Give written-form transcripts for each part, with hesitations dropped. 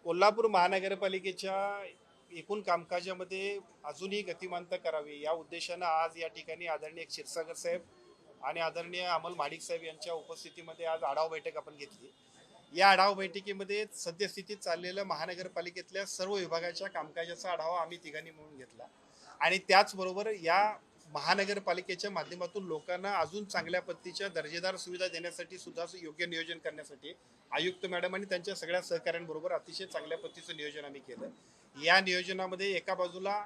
कोल्हापूर महानगरपालिकेच्या एकूण कामकाजामध्ये अजूनही गतिमानता करावी या उद्देशानं आज या ठिकाणी आदरणीय क्षीरसागर साहेब आणि आदरणीय अमल महाडिक साहेब यांच्या उपस्थितीमध्ये आज आढावा बैठक आपण घेतली. या आढावा बैठकीमध्ये सद्यस्थितीत चाललेल्या महानगरपालिकेतल्या सर्व विभागाच्या कामकाजाचा आढावा आम्ही तिघांनी मिळून घेतला आणि त्याचबरोबर या महानगरपालिकेच्या माध्यमातून लोकांना अजून चांगल्या पद्धतीच्या दर्जेदार सुविधा देण्यासाठी सुद्धा योग्य नियोजन करण्यासाठी आयुक्त मॅडम आणि त्यांच्या सगळ्या सहकाऱ्यांबरोबर अतिशय चांगल्या पद्धतीचं नियोजन आम्ही केलं. या नियोजनामध्ये एका बाजूला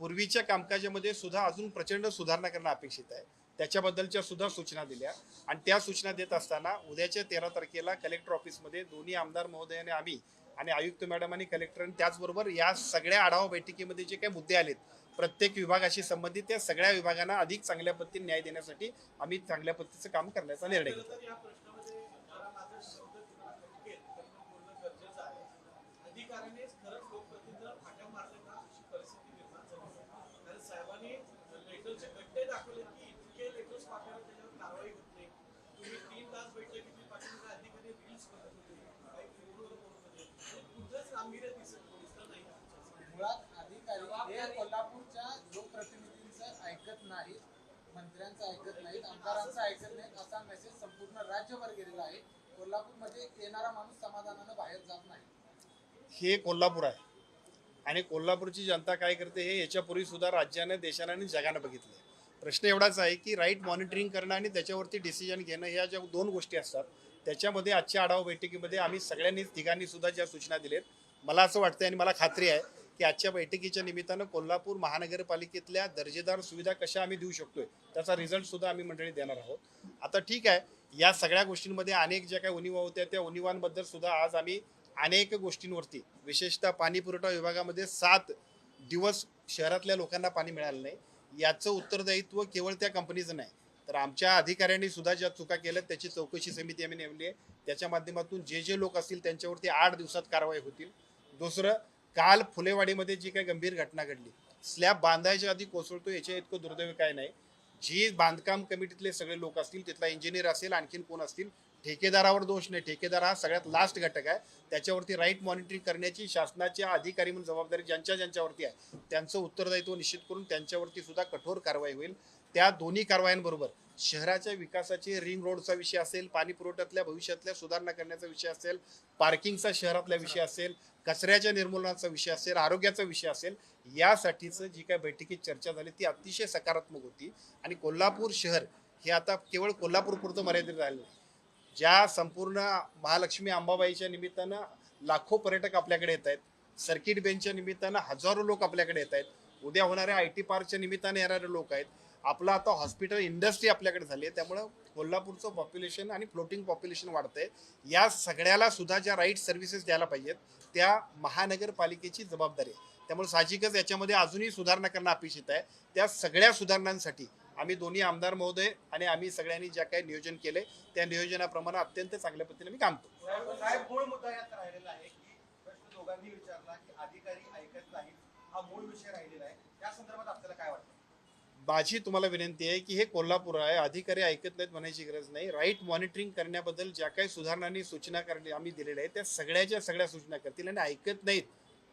पूर्वीच्या कामकाजामध्ये सुद्धा अजून प्रचंड सुधारणा करणं अपेक्षित आहे, त्याच्याबद्दलच्या सुद्धा सूचना दिल्या आणि त्या सूचना देत असताना उद्याच्या 13 तारखेला कलेक्टर ऑफिसमध्ये दोन्ही आमदार महोदयाने आम्ही आणि आयुक्त मॅडम आणि कलेक्टर त्याचबरोबर या सगळ्या आढावा बैठकीमध्ये जे काही मुद्दे आलेत प्रत्येक विभागाशी संबंधित त्या सगळ्या विभागांना अधिक चांगल्या पद्धतीने न्याय देण्यासाठी आम्ही चांगल्या पद्धतीचं काम करण्याचा निर्णय घेतला. मुळात अधिकारी हे कोल्हापूरच्या लोकप्रतिनिधींचं ऐकत नाहीत, मंत्र्यांचं ऐकत नाहीत, आमदारांचं ऐकत नाहीत असा मेसेज संपूर्ण राज्यभर गेलेला आहे. कोल्हापूरमध्ये येणारा माणूस समाधानानं बाहेर जात नाही. हे कोल्हापूर आहे आणि कोल्हापूरची जनता काय करते हे याच्यापूर्वी सुद्धा राज्याने देशाने आणि जगानं बघितलं. प्रश्न एवढाच आहे की राईट मॉनिटरिंग करणं आणि त्याच्यावरती डिसिजन घेणं ह्या ज्या दोन गोष्टी असतात त्याच्यामध्ये आजच्या आढावा बैठकीमध्ये आम्ही सगळ्यांनीच तिघांनी सुद्धा ज्या सूचना दिल्यात, मला असं वाटतं आणि मला खात्री आहे की आजच्या बैठकीच्या निमित्तानं कोल्हापूर महानगरपालिकेतल्या दर्जेदार सुविधा कशा आम्ही देऊ शकतोय त्याचा रिझल्ट सुद्धा आम्ही मंडळी देणार आहोत. आता ठीक आहे, या सगळ्या गोष्टींमध्ये अनेक ज्या काही उणिवा होत्या त्या उणिवांबद्दल सुद्धा आज आम्ही अनेक गोष्टींवरती विशेषतः पाणी पुरवठा विभागामध्ये 7 दिवस शहरातल्या लोकांना पाणी मिळालं नाही, याचं उत्तरदायित्व केवळ त्या कंपनीचं नाही तर आमच्या अधिकाऱ्यांनी सुद्धा ज्या चुका केल्या त्याची चौकशी समिती आम्ही नेमली आहे. त्याच्या माध्यमातून जे जे लोक असतील त्यांच्यावरती 8 दिवसात कारवाई होतील. दुसरं, काल फुलेवाडीमध्ये जी काही गंभीर घटना घडली, स्लॅब बांधायच्या आधी कोसळतो याच्या इतकं दुर्दैव काय नाही. जी बांधकाम कमिटीतले सगळे लोक असतील, तिथला इंजिनियर असेल, आणखीन कोण असतील, ठेकेदारावर दोष नाही. ठेकेदार हा सगळ्यात लास्ट घटक आहे. त्याच्यावरती राईट मॉनिटरिंग करण्याची शासनाच्या अधिकारी म्हणून जबाबदारी ज्यांच्यावरती आहे त्यांचं उत्तरदायित्व निश्चित करून त्यांच्यावरती सुद्धा कठोर कारवाई होईल. त्या दोन्ही कारवायांबरोबर शहराच्या विकासाचे रिंग रोडचा विषय असेल, पाणी पुरवठ्यातल्या भविष्यातल्या सुधारणा करण्याचा विषय असेल, पार्किंगचा शहरातला विषय असेल, कचऱ्याच्या निर्मूलनाचा विषय असेल, आरोग्याचा विषय असेल, यासाठीचं जी काही बैठकीत चर्चा झाली ती अतिशय सकारात्मक होती. आणि कोल्हापूर शहर हे आता केवळ कोल्हापूरपुरतं मर्यादित राहिलं नाही. ज्या संपूर्ण महालक्ष्मी अंबाबाईच्या निमित्तानं लाखो पर्यटक आपल्याकडे येत आहेत, सर्किट बेंचच्या निमित्तानं हजारो लोक आपल्याकडे येत आहेत, उद्या होणाऱ्या IT पार्कच्या निमित्ताने येणारे लोक आहेत, आपलं आता हॉस्पिटल इंडस्ट्री आपल्याकडे झाली आहे, त्यामुळं कोल्हापूरचं पॉप्युलेशन आणि फ्लोटिंग पॉप्युलेशन वाढतंय. या सगळ्याला सुद्धा ज्या राईट सर्व्हिसेस द्यायला पाहिजेत त्या महानगरपालिकेची जबाबदारी आहे. त्यामुळे साहजिकच याच्यामध्ये अजूनही सुधारणा करणं अपेक्षित आहे. त्या सगळ्या सुधारणांसाठी आम्ही दोन्ही आमदार महोदय आणि आम्ही सगळ्यांनी ज्या काही नियोजन केले त्या नियोजनाप्रमाणे अत्यंत चांगल्या पद्धतीने आम्ही काम करतो. साहेब, मूळ मुद्दा यात राहिलेला आहे की प्रश्न दोघांनी विचारला की अधिकारी ऐकत नाहीत, हा मूळ विषय राहिलेला आहे. या संदर्भात आपल्याला काय वाटतं? माझी तुम्हाला विनंती आहे की हे कोल्हापूर आहे, अधिकारी ऐकत नाहीत म्हणायची गरज नाही. राईट मॉनिटरिंग करण्याबद्दल ज्या काही सुधारणांनी सूचना करणे आम्ही दिलेल्या आहेत त्या सगळ्याच्या सगळ्या सूचना करतील आणि ऐकत नाहीत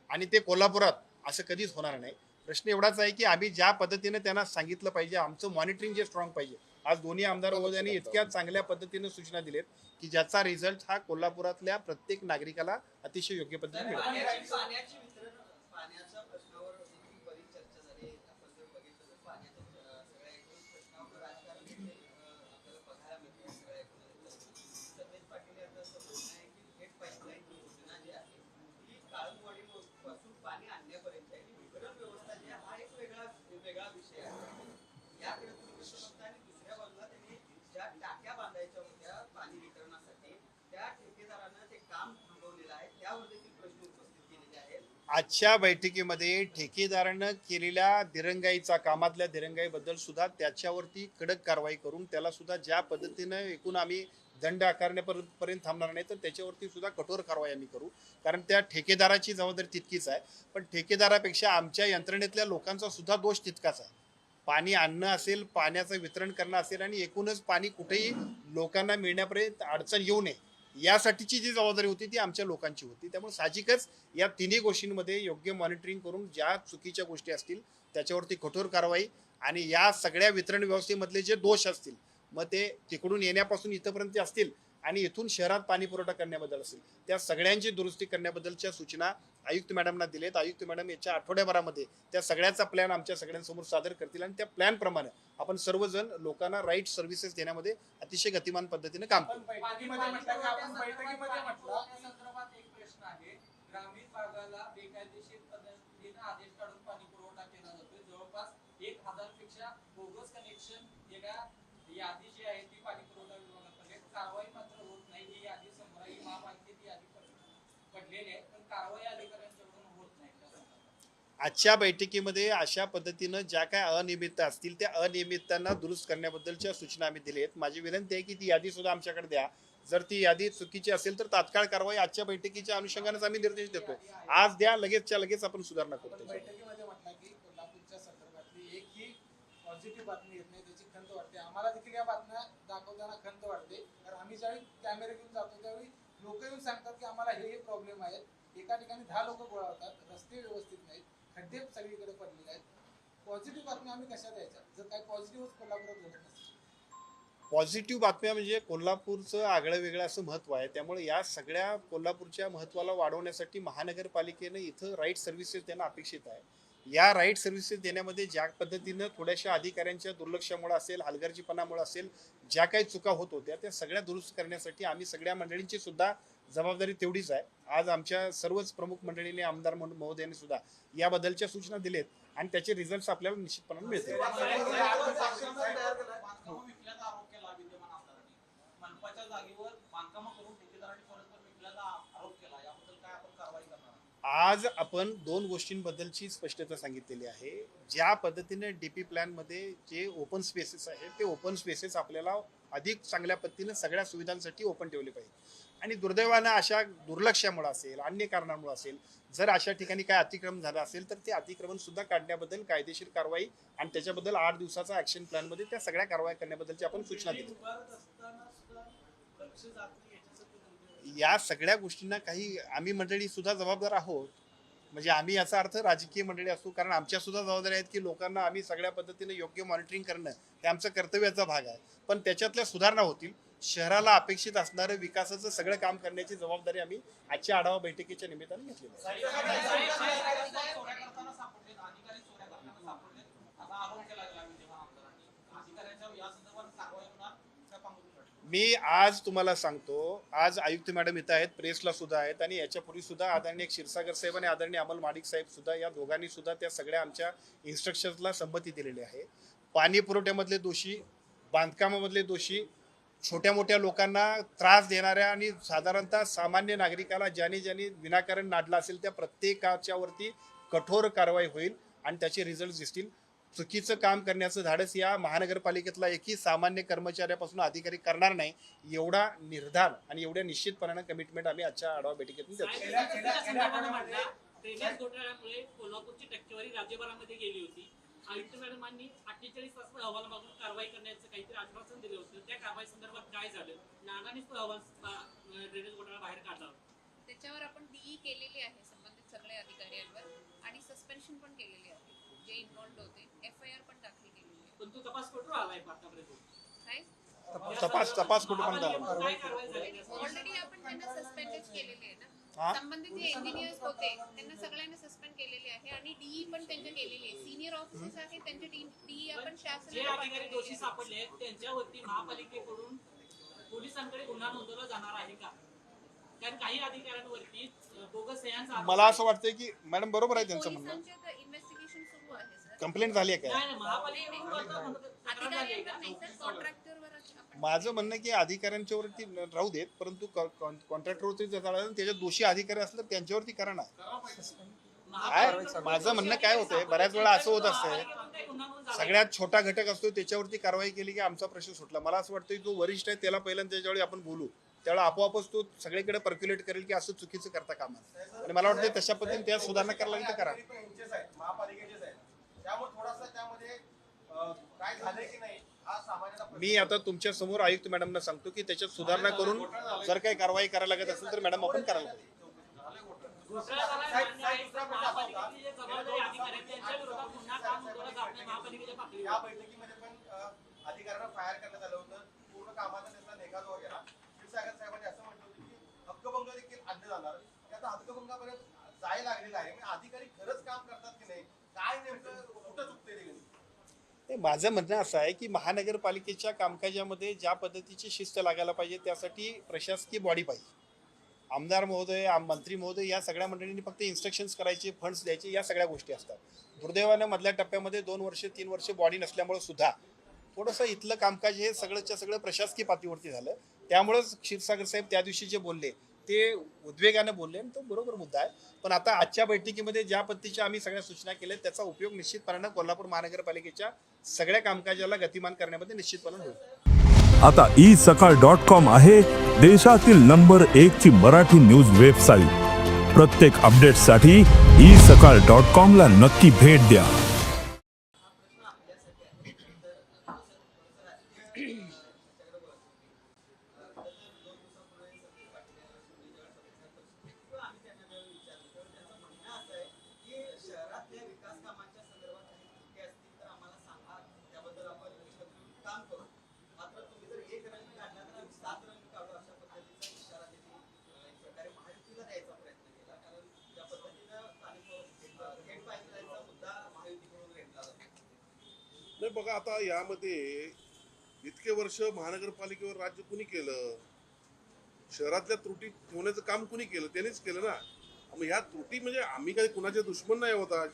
आणि ते कोल्हापुरात असं कधीच होणार नाही. प्रश्न एवढाच आहे की आम्ही ज्या पद्धतीने त्यांना सांगितलं पाहिजे, आमचं मॉनिटरिंग जे स्ट्रॉंग पाहिजे. आज दोन्ही आमदार महोदयांनी इतक्या चांगल्या पद्धतीने सूचना दिलेत की ज्याचा रिझल्ट हा कोल्हापुरातल्या प्रत्येक नागरिकाला अतिशय योग्य पद्धतीने मिळेल. पाण्याची वितरण पाण्याच्या प्रश्नावर देखील बरीच चर्चा झाली. आपण जर बघितलं तर पाण्याच्या सगळ्या एकूण प्रश्नावर राजकारण आपल्याला बघायला मिळते. सगळ्या एकूण सतेज पाटील यांचं असं म्हणणं आहे की थेट पाईपलाईन योजना जी आहे ही काळूवाडीपासून पाणी आणण्यापर्यंत आहे. वितरण व्यवस्था जी आहे हा एक वेगळा विषय आहे. याकडे तुम्ही कसं बघता? आणि दुसऱ्या बाजूला त्यांनी ज्या टाक्या बांधायच्या होत्या पाणी वितरणासाठी त्या ठेकेदारानं ते काम थांबवलेलं आहे, त्यावर देखील प्रश्न उपस्थित केलेले आहेत. आजच्या बैठकीमध्ये ठेकेदारानं केलेल्या दिरंगाईचा कामातल्या दिरंगाईबद्दल सुद्धा त्याच्यावरती कडक कारवाई करून त्याला सुद्धा ज्या पद्धतीनं एकूण आम्ही दंड आकारण्यापर्यंत थांबणार नाही तर त्याच्यावरती सुद्धा कठोर कारवाई आम्ही करू. कारण त्या ठेकेदाराची जबाबदारी तितकीच आहे, पण ठेकेदारापेक्षा आमच्या यंत्रणेतल्या लोकांचा सुद्धा दोष तितकाच आहे. पाणी आणणं असेल, पाण्याचं वितरण करणं असेल आणि एकूणच पाणी कुठेही लोकांना मिळण्यापर्यंत अडचण येऊ नये यासाठीची जी जबाबदारी होती ती आमच्या लोकांची होती. त्यामुळे साहजिकच या तिन्ही गोष्टींमध्ये योग्य मॉनिटरिंग करून ज्या चुकीच्या गोष्टी असतील त्याच्यावरती कठोर कारवाई आणि या सगळ्या वितरण व्यवस्थेमधले जे दोष असतील मग ते तिकडून येण्यापासून इथपर्यंत असतील आणि इथून शहरात पाणी पुरवठा करण्याबद्दल असेल त्या सगळ्यांची दुरुस्ती करण्याबद्दलच्या सूचना आयुक्त मॅडमना दिलेत. आयुक्त मॅडम याच्या आठवड्याभरामध्ये त्या सगळ्याचा प्लॅन आमच्या सगळ्यांसमोर सादर करतील आणि त्या प्लॅनप्रमाणे आपण सर्वजण लोकांना राईट सर्व्हिसेस देण्यामध्ये अतिशय गतिमान पद्धतीने काम करू. बैठकीमध्ये म्हटलं की आपण बैठकीमध्ये म्हटलं त्या संदर्भात एक प्रश्न आहे. ग्रामीण भागाला बेकायदेशीर पद्धतीने आदेश काढून पाणी पुरवठा केला जातोय. जवळपास 1000 पेक्षा बोगस कनेक्शन एका यादी जी आहे ती पाणी पुरवठा विभागाकडे कारवाई मात्र होत नाही. ही यादी समोर ही महापालिकेची यादी पडलेली आहे पण कारवाई अधिकाऱ्यांच्याकडून होत नाही. आजच्या बैठकीमध्ये अशा पद्धतीनं ज्या काय अनियमितता असतील त्या अनियमिततांना दुरुस्त करण्याबद्दलच्या सूचना आम्ही दिल्या आहेत. माझी विनंती आहे की ती यादी सुद्धा आमच्याकडे द्या. जर ती यादी चुकीची असेल तर तात्काळ कारवाई आजच्या बैठकीच्या अनुषंगानेच आम्ही निर्देश देतोय. आज द्या, लगेचच्या लगेच आपण सुधारणा आपण करतो. बैठकीमध्ये म्हटलं की कोल्हापूरच्या संदर्भातली एकही पॉझिटिव्ह बातमी येत नाही त्याची खंत वाटते. आम्हाला देखील या बातम्या दाखवताना खंत वाटते. तर आम्ही ज्यावेळी कॅमेरे घेऊन जातो त्यावेळी लोक येऊन सांगतात की आम्हाला हे प्रॉब्लेम आहेत. एका ठिकाणी 10 लोक गोळा होतात, रस्ते व्यवस्थित नाहीत, खड्डे सगळीकडे पडलेले आहेत. पॉझिटिव्ह बातम्या आम्ही कशा द्यायच्या जर काही पॉझिटिव्ह कोल्हापुरात घडत नसेल? पॉझिटिव्ह बातम्या म्हणजे कोल्हापूरचं आगळं वेगळं असं महत्त्व आहे. त्यामुळे या सगळ्या कोल्हापूरच्या महत्त्वाला वाढवण्यासाठी महानगरपालिकेनं इथं राईट सर्व्हिसेस देणं अपेक्षित आहे. या राईट सर्व्हिसेस देण्यामध्ये ज्या पद्धतीनं थोड्याशा अधिकाऱ्यांच्या दुर्लक्षामुळे असेल, हलगर्जीपणामुळे असेल, ज्या काही चुका होत होत्या त्या सगळ्या दुरुस्त करण्यासाठी आम्ही सगळ्या मंडळींची सुद्धा जबाबदारी तेवढीच आहे. आज आमच्या सर्वच प्रमुख मंडळींनी आमदार महोदयांनी सुद्धा याबद्दलच्या सूचना दिलेत आणि त्याचे रिझल्ट आपल्याला निश्चितपणे मिळतील. मनपाच्या जागेवर बांधकाम करून ठेकेदारांनी परस्पर विकल्याचा आरोप केला. याबद्दल काय आपण कारवाई करणार? आज आपण 2 गोष्टींबद्दलची स्पष्टता सांगितलेली आहे. ज्या पद्धतीने डीपी प्लॅनमध्ये जे ओपन स्पेसेस आहेत ते ओपन स्पेसेस आपल्याला अधिक चांगल्या पद्धतीने सगळ्या सुविधांसाठी ओपन ठेवले पाहिजे आणि दुर्दैवानं अशा दुर्लक्षामुळे असेल, अन्य कारणामुळे असेल, जर अशा ठिकाणी काय अतिक्रमण झालं असेल तर ते अतिक्रमण सुद्धा काढण्याबद्दल कायदेशीर कारवाई आणि त्याच्याबद्दल 8 दिवसाचा ॲक्शन प्लॅनमध्ये त्या सगळ्या कारवाई करण्याबद्दलची आपण सूचना दिली. या सगळ्या गोष्टींना काही आम्ही मंडळी सुद्धा जबाबदार आहोत. म्हणजे आम्ही याचा अर्थ राजकीय मंडळी असू कारण आमच्या सुद्धा जबाबदारी आहेत की लोकांना आम्ही सगळ्या पद्धतीने योग्य मॉनिटरिंग करणं हे आमचं कर्तव्याचा भाग आहे. पण त्याच्यातल्या सुधारणा होतील. शहराला अपेक्षित असणारं विकासाचं सगळं काम करण्याची जबाबदारी आम्ही आजच्या आढावा बैठकीच्या निमित्ताने घेतलेली आहे. अधिकारी चोऱ्या करताना सापडले असा आरोप केला गेला विद्यमान आमदारांनी. अधिकाऱ्यांच्या या संदर्भात कारवाई होणार त्या पांगुरी. मी आज तुम्हाला सांगतो, आज आयुक्त मॅडम इथं आहेत, प्रेसला सुद्धा आहेत आणि याच्यापूर्वी सुद्धा आदरणीय क्षीरसागर साहेब आणि आदरणीय अमल माडिक साहेब सुद्धा या दोघांनी सुद्धा त्या सगळ्या आमच्या इन्स्ट्रक्शन्सला संमती दिलेली आहे. पाणी पुरवठ्यामधले दोषी, बांधकामामधले दोषी, छोट्या मोठ्या लोकांना त्रास देणाऱ्या आणि साधारणतः सामान्य नागरिकाला ज्याने ज्याने विनाकारण नाडला असेल त्या प्रत्येकाच्यावरती कठोर कारवाई होईल आणि त्याचे रिझल्ट दिसतील. चुकीचं काम करण्याचं धाडस या महानगरपालिकेतला एकही सामान्य कर्मचाऱ्यापासून अधिकारी करणार नाही एवढा निर्धार आणि एवढ्या निश्चितपणानं कमिटमेंट आम्ही आजच्या आढावा बैठकीतून देतो. ड्रेनेज घोटाळ्यामुळे कोल्हापूरची टक्केवारी राज्यभरामध्ये गेली होती. आयुक्त मॅडमांनी 48 तास अहवाल मागून कारवाई करण्याचं काहीतरी आश्वासन दिलं होतं. त्या कारवाई संदर्भात काय झालं? नानानेच अहवाल ड्रेनेज घोटाळा बाहेर काढला होता. त्याच्यावर आपण डीई केलेली आहे संबंधित सगळ्या अधिकाऱ्यांवर आणि सस्पेन्शन पण केलेली आहे. जे इन्व्हॉल्ड होते एफआयआर पण दाखल केलेली आहे. पण तो तपास कुठून आलाय आतापर्यंत? काय तपास कुठपर्यंत आला? काय कारवाई झाली? ऑलरेडी आपण त्यांना सस्पेंडच केलेली आहे हा? ना. संबंधित जे इंजिनियर्स होते त्यांना सगळ्यांना सस्पेंड केलेली आहे आणि डीई पण त्यांच्या केलेली आहे. सिनियर ऑफिसर्स आहेत त्यांची डीई आपण जे शासनाला अधिकारी दोषी सापडले आहेत त्यांच्यावरती महापालिकेकडून पोलिसांकडे गुन्हा नोंदवला जाणार आहे का? कारण काही अधिकाऱ्यांवरती बोगस सह्यांचा आरोप मला आहे. असं वाटतंय की मॅडम बरोबर आहे त्यांचं म्हणणं. पोलिसांचे इन्व्हेस्टिगेशन सुरू आहे सर. कंप्लेंट झाली आहे काय? नाही नाही, महापालिकेकडून आता तक्रार झाली आहे का? अधिकाऱ्यांवर नाही सर, कॉन्ट्रॅक्टरवर आपण माझं म्हणणं की अधिकाऱ्यांच्यावरती राहू देत परंतु कॉन्ट्रॅक्टरवरती जर झालं त्याच्यात दोषी अधिकारी असलं तर त्यांच्यावरती करा ना. काय माझं म्हणणं काय होतंय बऱ्याच वेळा असं होत असतंय सगळ्यात छोटा घटक असतो त्याच्यावरती कारवाई केली की आमचा प्रश्न सुटला. मला असं वाटतं जो वरिष्ठ आहे त्याला पहिल्यांदा त्याच्यावेळी आपण बोलू त्यावेळेला आपोआपच तो सगळीकडे पर्क्युलेट करेल की असं चुकीचं करता कामा नये. आणि मला वाटतं तशा पद्धतीने त्या सुधारणा करायला लागेल तर करा. महापालिकेचेच आहेत त्यामुळे थोडासा त्यामध्ये काय झालंय की नाही हा सामान्यांना मी आता तुमच्या समोर आयुक्त मॅडमना सांगतो की त्याच्यात सुधारणा करून जर काही कारवाई करायला लागत असेल तर मॅडम आपण करायला पाहिजे. घोटाळा झालाय मान्य आहे, पण महापालिकेची जे जबाबदारी अधिकारी आहेत, त्यांच्या विरोधात पुन्हा काम नोंदवलं जात नाही महापालिकेच्या पातळीवर. या बैठकीमध्ये पण अधिकाऱ्यांना फायर करण्यात आलं होतं. पूर्ण कामाचा त्याचा निकाल गेला. क्षीरसागर साहेबांनी असं म्हटलं होतं की हक्कभंग देखील आणले जाणार. ते आता हक्कभंगापर्यंत जायला लागलेलं आहे. म्हणजे अधिकारी खरंच काम करतात की नाही, काय नेमकं कुठं चुकते ते? नाही, माझं म्हणणं असं आहे की महानगरपालिकेच्या कामकाजामध्ये ज्या पद्धतीची शिस्त लागायला पाहिजे त्यासाठी प्रशासकीय बॉडी पाहिजे. आमदार महोदय मंत्री महोदय या सगळ्या मंडळींनी फक्त इन्स्ट्रक्शन्स करायचे, फंड्स द्यायचे, या सगळ्या गोष्टी असतात. दुर्दैवानं मधल्या टप्प्यामध्ये 2 वर्ष 3 वर्ष बॉडी नसल्यामुळे सुद्धा थोडंसं इथलं कामकाज हे सगळंच्या सगळं प्रशासकीय पातळीवरती झालं. त्यामुळंच क्षीरसागर साहेब त्या दिवशी जे बोलले ते उद्वेगाने बोलले आणि तो बरोबर मुद्दा आहे. पण आता आजच्या बैठकीमध्ये ज्या पद्धतीच्या आम्ही सगळ्या सूचना केल्या त्याचा उपयोग निश्चितपणानं कोल्हापूर महानगरपालिकेच्या सगळ्या कामकाजाला गतिमान करण्यामध्ये निश्चितपणे होईल. आता isakal.com आहे देशातील नंबर 1 ची मराठी न्यूज वेबसाईट. प्रत्येक अपडेटसाठी isakal.com ला नक्की भेट द्या. शहरातल्या विकास कामांच्या संदर्भात काही चुकी असतील तर आम्हाला सांगा, त्याबद्दल आपण काम करू. मात्र तुम्ही जर एक रंग काढला तर आम्ही 7 रंग काढू, अशा पद्धतीचा इशारा त्यांनी एक प्रकारे महायुतीला द्यायचा प्रयत्न केला. कारण ज्या पद्धतीनं थेट पाईपलाईनचा मुद्दा महायुतीकडून रेटला जातो. नाही बघा, आता यामध्ये इतके वर्ष महानगरपालिकेवर राज्य कुणी केलं? शहरातल्या त्रुटी ठेवण्याचं काम कुणी केलं? त्यांनीच केलं ना. मग ह्या त्रुटी म्हणजे आम्ही काही कुणाचे दुश्मन नाही होता.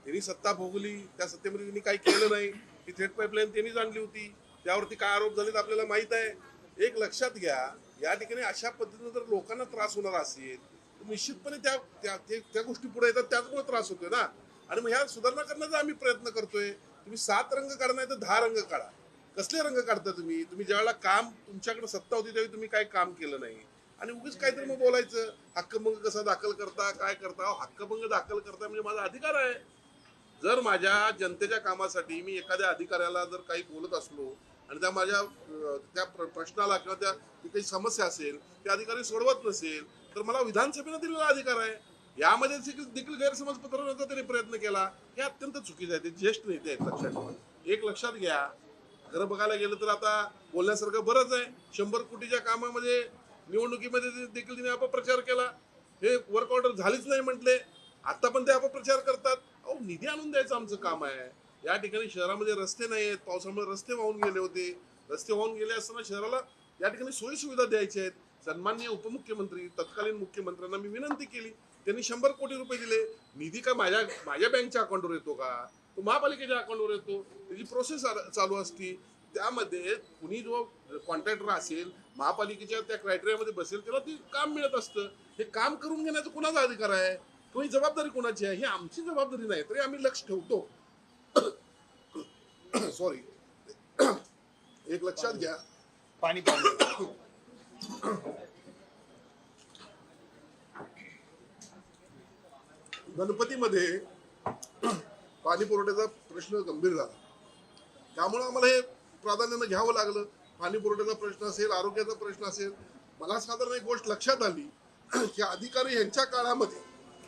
त्यांनी सत्ता भोगली, त्या सत्तेमध्ये त्यांनी काही केलं नाही. ती थेट पाईपलाईन त्यांनीच आणली होती. त्यावरती काय आरोप झालेत आपल्याला माहित आहे. एक लक्षात घ्या, या ठिकाणी अशा पद्धतीने जर लोकांना त्रास होणार असेल तर निश्चितपणे त्या गोष्टी पुढे येतात, त्याचमुळे त्रास होतोय ना. आणि मग ह्या सुधारणा करण्याचा आम्ही प्रयत्न करतोय. तुम्ही 7 रंग काढा नाही तर 10 रंग काढा. कसले रंग काढता तुम्ही? ज्यावेळेला काम तुमच्याकडे सत्ता होती त्यावेळी तुम्ही काही काम केलं नाही आणि उगीच काहीतरी मग बोलायचं. हक्कभंग कसा दाखल करता, काय करता? हक्कभंग दाखल करता म्हणजे माझा अधिकार आहे. जर माझ्या जनतेच्या कामासाठी मी एखाद्या अधिकाऱ्याला जर काही बोलत असलो आणि त्या माझ्या त्या प्रश्नाला किंवा त्या काही समस्या असेल ते अधिकारी सोडवत नसेल तर मला विधानसभेनं दिलेला अधिकार आहे. यामध्ये देखील गैरसमज पसरवण्याचा त्यांनी प्रयत्न केला. हे अत्यंत चुकीचं आहे. ते ज्येष्ठ नेते आहेत, लक्षात ठेवा. एक लक्षात घ्या, खरं बघायला गेलं तर आता बोलण्यासारखं बरंच आहे. 100 कोटीच्या कामामध्ये निवडणुकीमध्ये देखील तिने अपप्रचार केला. हे वर्क ऑर्डर झालीच नाही म्हटले, आता पण ते अपप्रचार करतात. अहो, निधी आणून द्यायचं आमचं काम आहे. या ठिकाणी शहरामध्ये रस्ते नाही आहेत, पावसामुळे रस्ते वाहून गेले होते. रस्ते वाहून गेले असताना शहराला या ठिकाणी सोयी सुविधा द्यायच्या आहेत. सन्माननीय उपमुख्यमंत्री, तत्कालीन मुख्यमंत्र्यांना मी विनंती केली, त्यांनी 100 कोटी रुपये दिले. निधी का माझ्या बँकच्या अकाउंटवर येतो का? तो महापालिकेच्या अकाउंटवर येतो. त्याची प्रोसेस चालू असती. त्यामध्ये कुणी जो कॉन्ट्रॅक्टर असेल, महापालिकेच्या त्या क्रायटेरियामध्ये बसेल, त्याला ते काम मिळत असतं. हे काम करून घेण्याचा कुणाचा अधिकार आहे? किंवा ही जबाबदारी कोणाची आहे? ही आमची जबाबदारी नाही, तरी आम्ही लक्ष ठेवतो. सॉरी, एक लक्षात घ्या, पाणी गणपतीमध्ये पाणी पुरवठ्याचा प्रश्न गंभीर झाला. त्यामुळे आम्हाला हे प्राधान्यानं घ्यावं लागलं. पाणी पुरवठ्याचा प्रश्न असेल, आरोग्याचा प्रश्न असेल. मला साधारण एक गोष्ट लक्षात आली की अधिकारी यांच्या काळामध्ये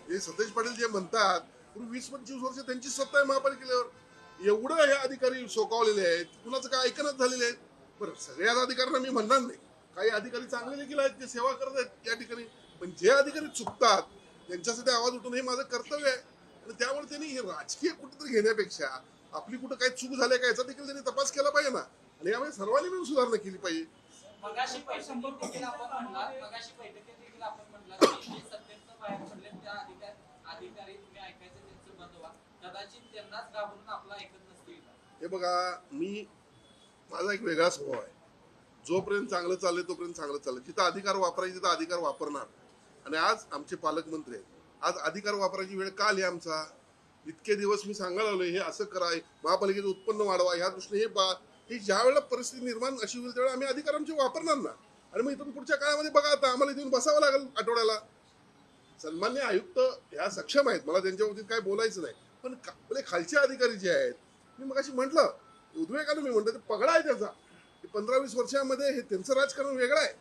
हे सतेज पाटील जे म्हणतात, पूर्वी 20-25 वर्ष त्यांची सत्ता आहे महापालिकेवर, एवढं हे अधिकारी सोकावलेले आहेत, कुणाचं काय ऐकणच झालेले आहेत. बरं, सगळ्याच अधिकाऱ्यांना मी म्हणणार नाही, काही अधिकारी चांगले देखील आहेत, ते सेवा करत आहेत या ठिकाणी. पण जे अधिकारी चुकतात त्यांच्यासाठी आवाज उठवणं हे माझं कर्तव्य आहे. आणि त्यामुळे त्यांनी हे राजकीय कुठेतरी घेण्यापेक्षा आपली कुठं काही चूक झाली का याचा देखील त्यांनी तपास केला पाहिजे ना. आणि यामुळे सर्वांनी मिळून सुधारणा केली पाहिजे. मगाशी बैठकीत देखील आपण म्हणलं की सत्तेचं बाहेर पडले त्या अधिकारी तुम्ही ऐकायचं त्यांचं बंद व्हा, कदाचित त्यांनाच घाबरून आपला ऐकत नसतील. हे बघा, माझा एक वेगळा स्वभाव आहे. जोपर्यंत चांगलं चाललंय तोपर्यंत चांगलं चाललंय. जिथं अधिकार वापरायचे तिथं अधिकार वापरणार. आणि आज आमचे पालकमंत्री आहेत, आज अधिकार वापरायची वेळ का आली आमचा? इतके दिवस मी सांगायला लागलोय हे असं कराय, महापालिकेचं उत्पन्न वाढवा, ह्या दृष्टीने ही ज्या वेळेला परिस्थिती निर्माण अशी होईल त्यावेळेला आम्ही अधिकार आमचे वापरणार ना. आणि मग इथून पुढच्या काळामध्ये बघा, आता आम्हाला इथून बसावं लागेल आठवड्याला. सन्मान्य आयुक्त ह्या सक्षम आहेत, मला त्यांच्या बाबतीत काय बोलायचं नाही. पण आपले खालचे अधिकारी जे आहेत, मी मगाशी म्हटलं उद्वेगानं, मी म्हणतो ते पगडा आहे त्याचा. 15-20 वर्षामध्ये हे त्यांचं राजकारण वेगळं आहे.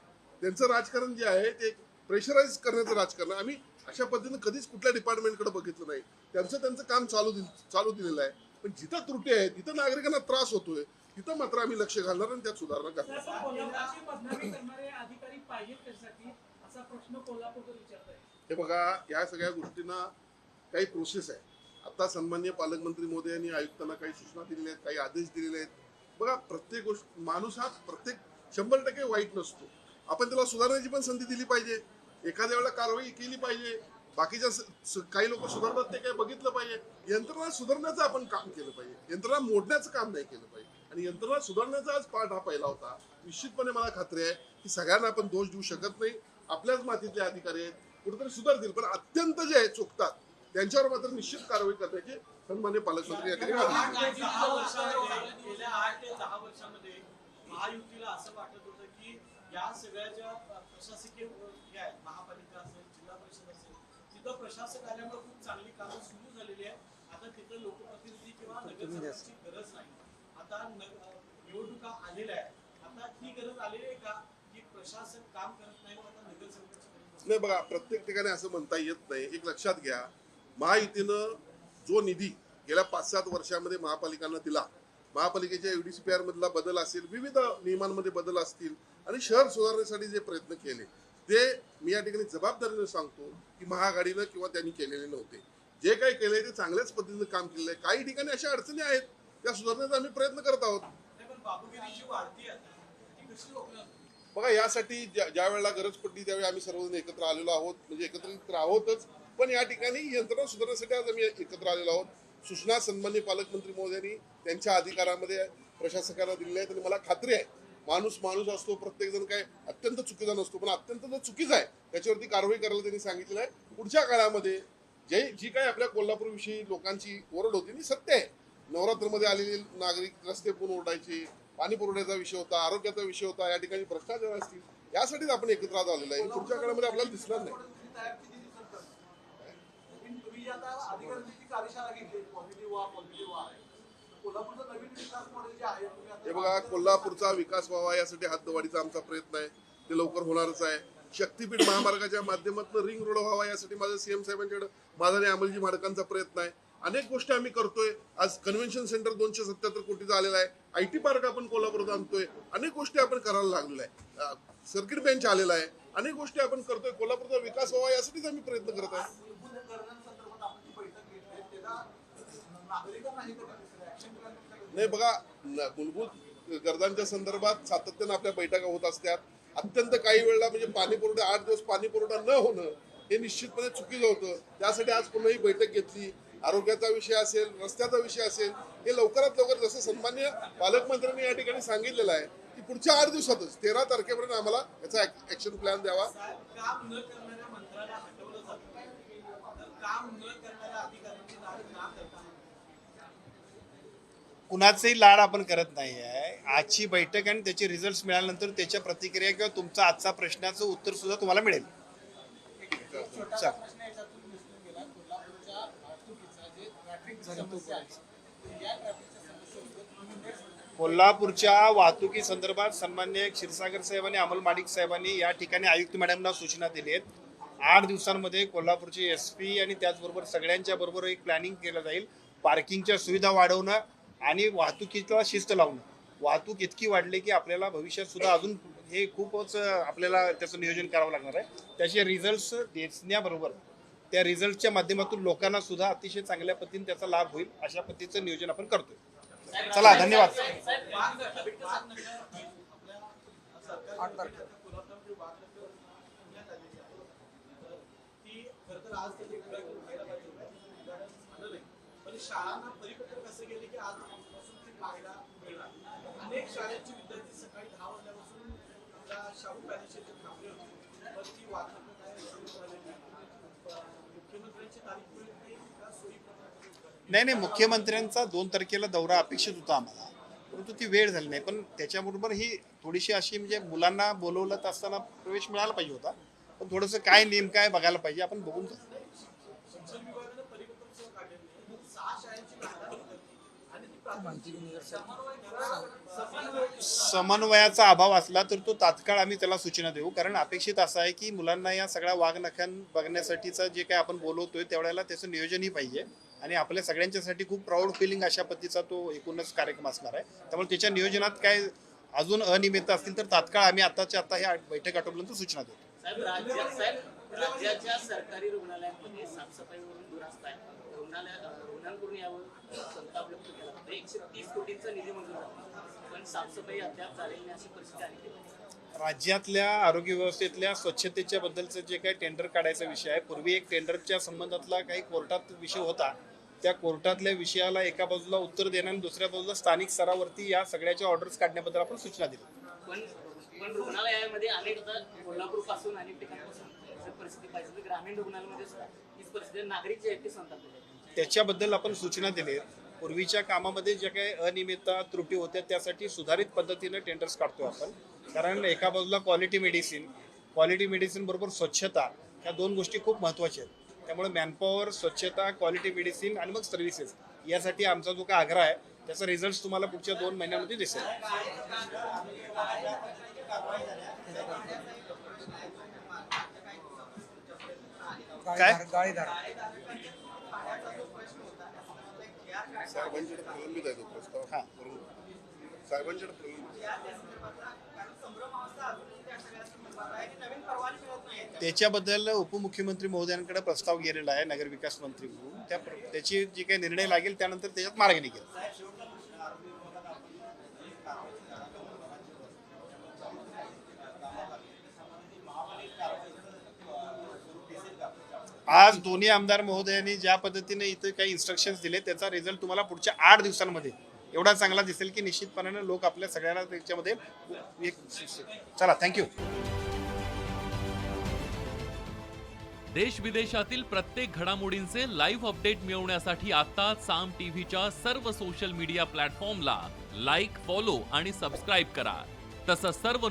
त्यांचं राजकारण जे आहे ते प्रेशराईज करण्याचं राजकारण. आम्ही अशा पद्धतीने कधीच कुठल्या डिपार्टमेंटकडे बघितलं नाही. त्यांचं काम चालू दिलेलं आहे. पण जिथं त्रुटी आहे, जिथं नागरिकांना त्रास होतोय, तिथं मात्र आम्ही लक्ष घालणार आणि त्यात सुधारणा करणार. कोल्हापूरची बदनामी करणारे अधिकारी पाहिजेत कशासाठी असा प्रश्न कोल्हापूरकर विचारत आहे. हे बघा, या सगळ्या गोष्टींना काही प्रोसेस आहे. आता सन्माननीय पालकमंत्री महोदयांनी आयुक्तांना काही सूचना दिलेल्या आहेत, काही आदेश दिलेले आहेत. बघा, प्रत्येक गोष्ट माणूस हा प्रत्येक 100% वाईट नसतो. आपण त्याला सुधारण्याची पण संधी दिली पाहिजे. एखाद्या वेळेला कारवाई केली पाहिजे. बाकीच्या काही लोक सुधारतात ते काही बघितलं पाहिजे. यंत्रणा सुधारण्याचं आपण काम केलं पाहिजे. यंत्रणा मोडण्याचं काम नाही केलं पाहिजे. आणि यंत्रणा सुधारण्याचा आज पार्ट हा पहिला होता. निश्चितपणे मला खात्री आहे की सगळ्यांना आपण दोष देऊ शकत नाही. आपल्याच मातीतले अधिकारी आहेत, कुठेतरी सुधारतील. पण अत्यंत जे आहे चुकतात त्यांच्यावर मात्र निश्चित कारवाई करण्याची सन्माननीय पालकमंत्री या ठिकाणी गेल्या 8 ते 10 वर्षामध्ये महायुतीला असं वाटत होतं की या सगळ्या ज्या प्रशासकीय हे आहेत, महापालिका असेल, जिल्हा परिषद असेल, तिथं प्रशासक आल्यामुळे खूप चांगली कामं सुरू झालेली आहे. आता तिथं लोकप्रतिनिधी किंवा नगरसेवकांची गरज नाही. आता निवडणुका आलेल्या आहेत. आता ही गरज आलेली आहे का की प्रशासक काम करत नाही, आता नगरसेवकांची गरज नाही. बघा, प्रत्येक ठिकाणी असं म्हणता येत नाही. एक लक्षात घ्या, महायुतीनं जो निधी गेल्या 5-7 वर्षामध्ये महापालिकांना दिला, महापालिकेच्या UDCPR मधला बदल असेल, विविध नियमांमध्ये बदल असतील आणि शहर सुधारण्यासाठी जे प्रयत्न केले ते मी या ठिकाणी जबाबदारीने सांगतो की महाआघाडीनं किंवा त्यांनी केलेले नव्हते. जे काही केलंय ते चांगल्याच पद्धतीने काम केलेलं आहे. काही ठिकाणी अशा अडचणी आहेत, त्या सुधारण्याचा आम्ही प्रयत्न करत आहोत. बघा, यासाठी ज्या वेळेला गरज पडली त्यावेळी आम्ही सर्वजण एकत्र आलेलो आहोत. म्हणजे एकत्रित आहोतच, पण या ठिकाणी यंत्रणा सुधारण्यासाठी आज आम्ही एकत्र आलेलो आहोत. सूचना सन्माननीय पालकमंत्री महोदयांनी त्यांच्या अधिकारामध्ये प्रशासकांना दिलेल्या आहेत. आणि मला खात्री आहे माणूस असतो, प्रत्येक जण काय अत्यंत चुकीचा नसतो, पण अत्यंत जो चुकीचा आहे त्याच्यावरती कारवाई करायला त्यांनी सांगितलेलं आहे. पुढच्या काळामध्ये जी काय आपल्या कोल्हापूरविषयी लोकांची ओरड होती ती सत्य आहे. नवरात्रमध्ये आलेले नागरिक रस्ते पूर्ण ओरडायचे, पाणी पुरवठ्याचा विषय होता, आरोग्याचा विषय होता, या ठिकाणी भ्रष्टाचार असतील, यासाठीच आपण एकत्र आलेलो आहे. पुढच्या काळामध्ये आपल्याला दिसणार नाही. हे बघा, कोल्हापूरचा विकास व्हावा यासाठी हातदवाढीचा आमचा प्रयत्न आहे. ते लवकर होणारच आहे. शक्तीपीठ महामार्गाच्या माध्यमातून रिंग रोड व्हावा यासाठी माझा CM साहेबांच्याकडे, माझा आणि अमलजी माडकांचा प्रयत्न आहे. अनेक गोष्टी आम्ही करतोय. आज कन्व्हेन्शन सेंटर 277 कोटीचा आलेला आहे. IT पार्क आपण कोल्हापुरात आणतोय. अनेक गोष्टी आपण करायला लागलेलो आहे. सर्किट बेंच आलेला आहे. अनेक गोष्टी आपण करतोय. कोल्हापूरचा विकास व्हावा यासाठीच आम्ही प्रयत्न करत आहे. नाही, बघा, मूलभूत गरजांच्या संदर्भात सातत्यानं आपल्या बैठका होत असतात. अत्यंत काही वेळेला म्हणजे पाणी पुरवठा 8 दिवस पाणी पुरवठा न होणं हे निश्चितपणे चुकीचं होतं. त्यासाठी आज पुन्हा ही बैठक घेतली. आरोग्याचा विषय असेल, रस्त्याचा विषय असेल, हे लवकरात लवकर जसं सन्माननीय पालकमंत्र्यांनी या ठिकाणी सांगितलेलं आहे की पुढच्या 8 दिवसातच 13 तारखेपर्यंत आम्हाला याचा ऍक्शन प्लॅन द्यावा. काम न करणाऱ्या मंत्र्याला हटवलं जातं, तर काम न करणाऱ्या अधिकाऱ्यांची लाड ना करता कुणाचंही लाड आपण करत नाही आहे. आजची बैठक आणि त्याचे रिझल्ट मिळाल्यानंतर त्याच्या प्रतिक्रिया किंवा तुमचा आजचा प्रश्नाचं उत्तर सुद्धा तुम्हाला मिळेल. छोटासा प्रश्न याच्यातून दिसून गेला. कोल्हापूरच्या वाहतुकीचा जे ट्रॅफिक समस्या आहे, या ट्रॅफिकच्या समस्येवर कोल्हापूरच्या वाहतुकी संदर्भात सन्माननीय क्षीरसागर साहेब आणि अमल माडिक साहेबांनी या ठिकाणी आयुक्त मॅडमना सूचना दिली आहेत. 8 दिवसांमध्ये कोल्हापूरचे SP आणि त्याचबरोबर सगळ्यांच्या बरोबर एक प्लॅनिंग केलं जाईल. पार्किंगच्या सुविधा वाढवणं आणि वाहतुकीला शिस्त लावणं. वाहतूक इतकी वाढली की आपल्याला भविष्यात सुद्धा अजून हे खूपच आपल्याला त्याचं नियोजन करावं लागणार आहे. त्याचे रिझल्ट्स दिसण्याबरोबर त्या रिझल्टच्या माध्यमातून लोकांना सुद्धा अतिशय चांगल्या पद्धतीने त्याचा लाभ होईल अशा पद्धतीचं नियोजन आपण करतोय. चला, धन्यवाद. शाळांना परिपत्रक असं गेले की आजपासून ते पाहायला मिळणार. अनेक शाळेचे विद्यार्थी सकाळी 10 वाजल्यापासून आपल्या शाहू पॅलेस येथे थांबले होते. पण ती वाहतूक काय मुख्यमंत्र्यांची तारीख सोयी नाही, मुख्यमंत्र्यांचा 2 तारखेला दौरा अपेक्षित होता आम्हाला, परंतु ती वेळ झाली नाही. पण त्याच्याबरोबर ही थोडीशी अशी म्हणजे मुलांना बोलवलं असताना प्रवेश मिळाला पाहिजे होता. पण थोडंसं काय नेम काय बघायला पाहिजे, आपण बघून शिक्षण विभागानं परिपत्रक काढलेलं 6 शाळांची आणि ती समन्वयाचा अभाव असला तर तो तात्काळ आम्ही त्याला सूचना देऊ, कारण अपेक्षित असं आहे की मुलांना या सगळ्या वाघनखां बघण्यासाठीचं जे काय आपण बोलवतोय त्यावेळेला त्याचं नियोजनही पाहिजे आणि आपल्या सगळ्यांच्यासाठी खूप प्राऊड फिलिंग अशा पद्धतीचा तो एकूणच कार्यक्रम असणार आहे. त्यामुळे त्याच्या नियोजनात काय अजून अनियमितता असतील तर तात्काळ आम्ही आताच्या आता ह्या बैठक आठवल्यानंतर सूचना देतो. राज्याच्या सरकारी रुग्णालयांमध्ये साफसफाईवरून दुरास्ता आहे. रुग्णांकडून यावर संताप व्यक्त केला. 130 कोटींचा निधी मंजूर झाला, पण साफसफाई अद्याप झालेली नाही अशी परिस्थिती आली. राज्यातल्या आरोग्य व्यवस्थेतल्या स्वच्छतेच्या बद्दलचं जे काही टेंडर काढायचा विषय आहे, पूर्वी एक टेंडरच्या संबंधातला काही कोर्टात विषय होता. त्या कोर्टातल्या विषयाला एका बाजूला उत्तर देणं आणि दुसऱ्या बाजूला स्थानिक स्तरावरती या सगळ्याच्या ऑर्डर्स काढण्याबद्दल आपण सूचना दिली. पण रुग्णालयामध्ये अनेकदा कोल्हापूर पासून अनेक ठिकाणापासून जर परिस्थिती पाहिजे तर ग्रामीण रुग्णालयामध्ये सुद्धा हीच परिस्थिती नागरिक जे आहेत ते संतापलेले आहेत. त्याच्याबद्दल आपण सूचना दिली. पूर्वीच्या कामामध्ये ज्या काही अनियमितता त्रुटी होत्या त्यासाठी सुधारित पद्धतीने टेंडर्स काढतोय आपण, कारण एका बाजूला क्वालिटी मेडिसिन बरोबर स्वच्छता ह्या दोन गोष्टी खूप महत्त्वाच्या आहेत. त्यामुळे मॅनपॉवर, स्वच्छता, क्वालिटी मेडिसिन आणि मग सर्व्हिसेस यासाठी आमचा जो काय आग्रह आहे त्याचा रिझल्ट तुम्हाला पुढच्या 2 महिन्यामध्ये दिसेल. काय साहेबांच्याकडे प्रलंबित आहे तो प्रस्ताव. हा. साहेबांच्याकडे प्रलंबित. त्याच्याबद्दल उपमुख्यमंत्री महोदयांकडे प्रस्ताव गेलेला आहे नगरविकास मंत्री म्हणून. त्याची जी काही निर्णय लागेल त्यानंतर त्याच्यात मार्ग निघेल. आज दोन्ही आमदार महोदयांनी ज्या पद्धतीने इथे काही इन्स्ट्रक्शन्स दिले त्याचा रिझल्ट तुम्हाला पुढच्या 8 दिवसांमध्ये एवढा चांगला दिसेल की निश्चितपणाने लोक आपल्या सगळ्यांना त्याच्यामध्ये चला. थँक्यू. देश विदेशातील प्रत्येक घडामोडींचे लाईव्ह अपडेट मिळवण्यासाठी आता साम टीव्हीच्या सर्व सोशल मीडिया प्लॅटफॉर्मला लाईक, फॉलो आणि सबस्क्राईब करा. तसंच सर्व